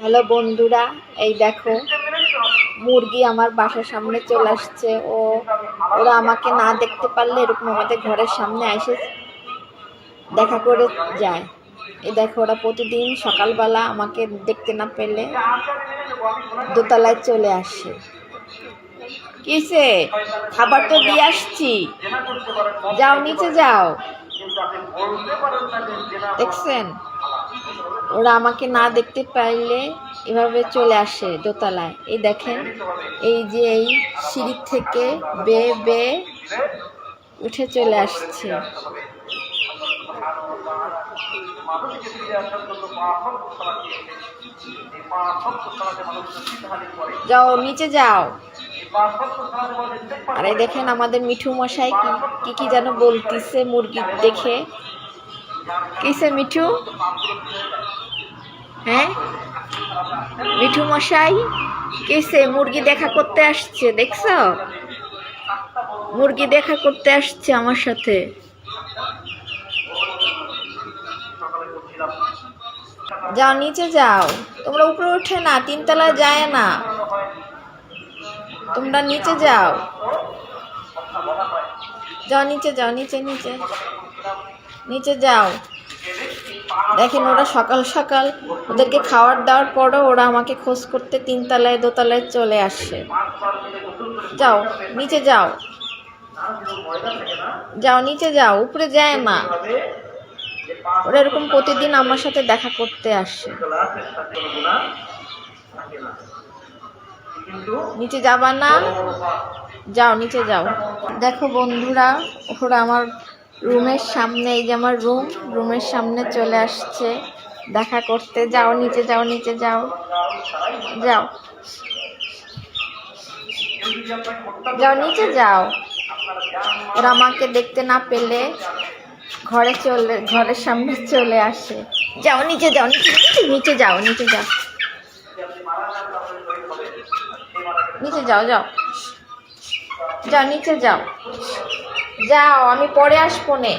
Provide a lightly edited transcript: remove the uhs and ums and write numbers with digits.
Hello বন্ধুরা, এই দেখো মুরগি আমার বাসার সামনে চলে আসছে। ওরা আমাকে না দেখতে পারলে এরকম আমাদের ঘরের সামনে এসে দেখা করে যায়। এই দেখো ওরা প্রতিদিন সকালবেলা আমাকে দেখতে না পেলে দোতলায় চলে আসে। কিসে খাবার তো দিয়ে আসছি, যাও নিচে যাও। দেখছেন, ওরা আমাকে না দেখতে পাইলে এভাবে চলে আসে দোতলায়। এই দেখেন, এই যে এই সিঁড়ি থেকে বেয়ে বেয়ে উঠে চলে আসছে। যাও নিচে যাও। আরে দেখেন আমাদের মিঠু মশাই কি কি যেন বলতিছে মুরগি দেখে। কিসে মিঠু? হ্যাঁ মিঠু মশাই, কিসে? মুরগি দেখা করতে আসছে, দেখছো? মুরগি দেখা করতে আসছে আমার সাথে। যাও নিচে যাও। তোমরা উপরে উঠে না, তিনতলায় যায় না, তোমরা নিচে যাও। যাও নিচে যাও, নিচে নিচে নিচে যাও। দেখেন ওরা সকাল সকাল ওদেরকে খাবার দেওয়ার পরও ওরা আমাকে খোঁজ করতে তিনতলায় দোতলায় চলে আসে। যাও নিচে যাও, যাও নিচে যাও, উপরে যায় না। ওরা এরকম প্রতিদিন আমার সাথে দেখা করতে আসে। নিচে যাবা না? যাও নিচে যাও। দেখো বন্ধুরা, ওরা আমার রুমের সামনে, এই যে আমার রুমের সামনে চলে আসছে দেখা করতে। যাও নিচে যাও, নিচে যাও, যাও যাও নিচে যাও। ওরা আমাকে দেখতে না পেলে ঘরের সামনে চলে আসে। যাও নিচে যাও, নিচে নিচে যাও, নিচে যাও, নিচে যাও, যাও যাও নিচে যাও, যাও, আমি পরে আসবো নে।